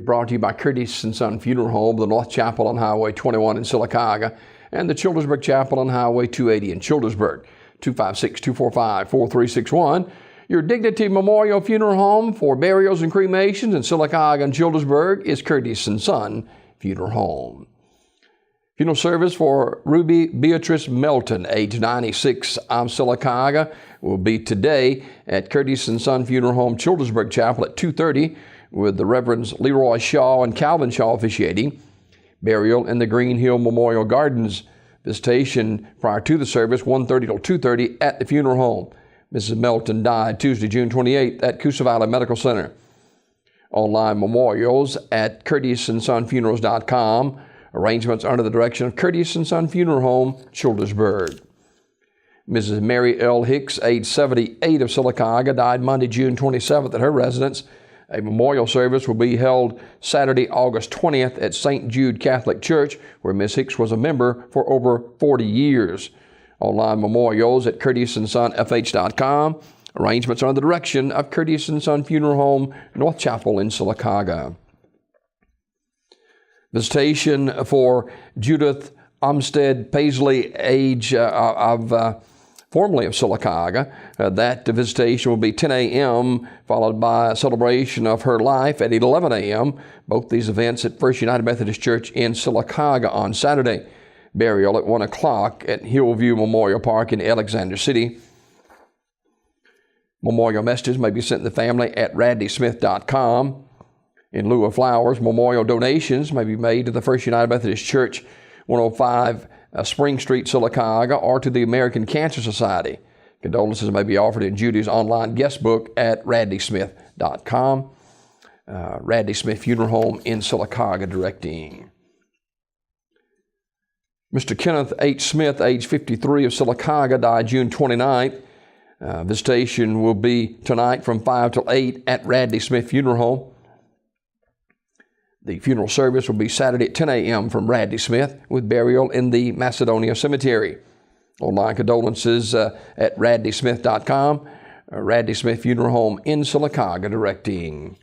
Brought to you by Curtis & Son Funeral Home, the North Chapel on Highway 21 in Sylacauga, and the Childersburg Chapel on Highway 280 in Childersburg. 256-245-4361. Your Dignity Memorial Funeral Home for burials and cremations in Sylacauga and Childersburg is Curtis & Son Funeral Home. Funeral service for Ruby Beatrice Melton, age 96, of Sylacauga, will be today at Curtis & Son Funeral Home, Childersburg Chapel at 2:30, with the Reverends Leroy Shaw and Calvin Shaw officiating. Burial in the Green Hill Memorial Gardens. Visitation prior to the service, 1:30 till 2:30 at the funeral home. Mrs. Melton died Tuesday, June 28th at Coosa Valley Medical Center. Online memorials at curtisondsonfunerals.com. Arrangements under the direction of Curtis & Son Funeral Home, Childersburg. Mrs. Mary L. Hicks, age 78, of Sylacauga, died Monday, June 27th at her residence. A memorial service will be held Saturday, August 20th at St. Jude Catholic Church, where Ms. Hicks was a member for over 40 years. Online memorials at curtisondsonfh.com. Arrangements under the direction of Curtis & Son Funeral Home, North Chapel in Sylacauga. Visitation for Judith Olmsted Paisley, formerly of Sylacauga. That visitation will be 10 a.m., followed by a celebration of her life at 11 a.m. Both these events at First United Methodist Church in Sylacauga on Saturday. Burial at 1 o'clock at Hillview Memorial Park in Alexander City. Memorial messages may be sent to the family at radleysmith.com. In lieu of flowers, memorial donations may be made to the First United Methodist Church, 105 Spring Street, Sylacauga, or to the American Cancer Society. Condolences may be offered in Judy's online guest book at radleysmith.com. Radley Smith Funeral Home in Sylacauga directing. Mr. Kenneth H. Smith, age 53, of Sylacauga, died June 29th. Visitation will be tonight from 5 till 8 at Radley Smith Funeral Home. The funeral service will be Saturday at 10 a.m. from Radley Smith, with burial in the Macedonia Cemetery. Online condolences at radleysmith.com. Radley Smith Funeral Home in Sylacauga directing.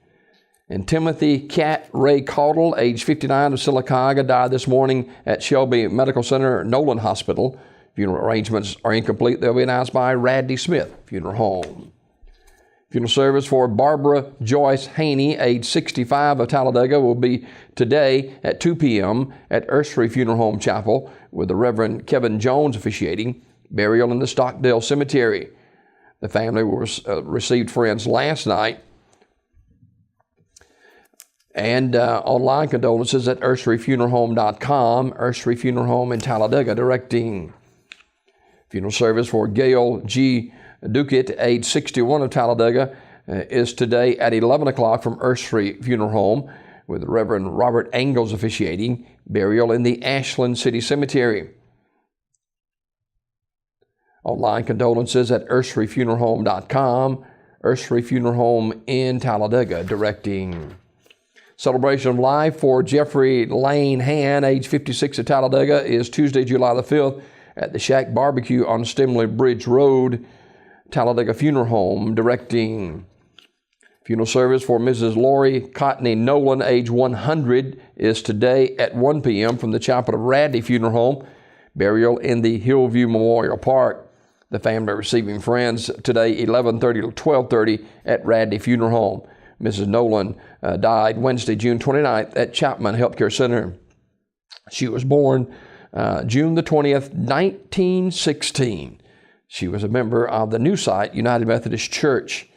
And Timothy Cat Ray Caudle, age 59, of Sylacauga, died this morning at Shelby Medical Center, Nolan Hospital. Funeral arrangements are incomplete. They'll be announced by Radley Smith Funeral Home. Funeral service for Barbara Joyce Haney, age 65, of Talladega, will be today at 2 p.m. at Ursery Funeral Home Chapel, with the Reverend Kevin Jones officiating. Burial in the Stockdale Cemetery. The family received friends last night. And online condolences at urseryfuneralhome.com. Ursery Funeral Home in Talladega directing. Funeral service for Gail G. Duquette, age 61, of Talladega, is today at 11 o'clock from Ursery Funeral Home, with the Reverend Robert Angles officiating. Burial in the Ashland City Cemetery. Online condolences at urseryfuneralhome.com. Ursery Funeral Home in Talladega directing. Celebration of life for Jeffrey Lane Han, age 56, of Talladega, is Tuesday, July the 5th at the Shack Barbecue on Stimley Bridge Road, Talladega Funeral Home directing. Funeral service for Mrs. Lori Cotney Nolan, age 100, is today at 1 p.m. from the Chapel of Radley Funeral Home. Burial in the Hillview Memorial Park. The family receiving friends today 11:30 to 12:30 at Radley Funeral Home. Mrs. Nolan died Wednesday, June 29th at Chapman Healthcare Center. She was born June the 20th, 1916. She was a member of the New Site United Methodist Church.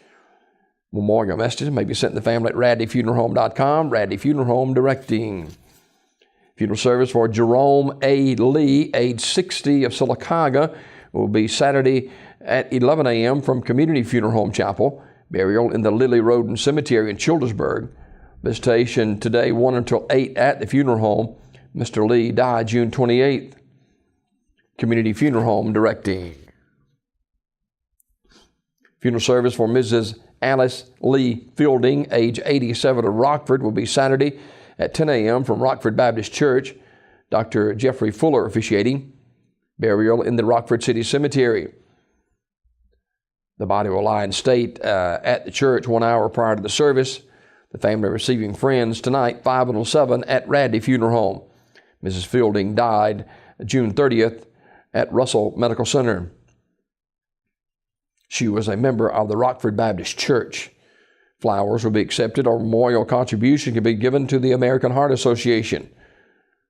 Memorial messages may be sent to the family at radleyfuneralhome.com. Radley Funeral Home directing. Funeral service for Jerome A. Lee, age 60, of Sylacauga, will be Saturday at 11 a.m. from Community Funeral Home Chapel. Burial in the Lily Roden Cemetery in Childersburg. Visitation today 1 until 8 at the funeral home. Mr. Lee died June 28th. Community Funeral Home directing. Funeral service for Mrs. Alice Lee Fielding, age 87, of Rockford, will be Saturday at 10 a.m. from Rockford Baptist Church. Dr. Jeffrey Fuller officiating. Burial in the Rockford City Cemetery. The body will lie in state at the church 1 hour prior to the service. The family receiving friends tonight, 507 at Radley Funeral Home. Mrs. Fielding died June 30th at Russell Medical Center. She was a member of the Rockford Baptist Church. Flowers will be accepted or memorial contribution can be given to the American Heart Association.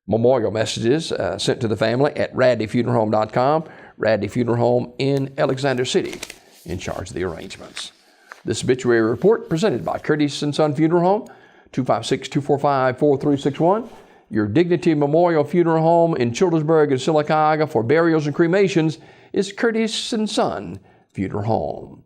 Memorial messages sent to the family at radleyfuneralhome.com. Radley Funeral Home in Alexander City in charge of the arrangements. This obituary report presented by Curtis & Son Funeral Home, 256-245-4361. Your Dignity Memorial Funeral Home in Childersburg and Sylacauga for burials and cremations is Curtis & Son Funeral Home.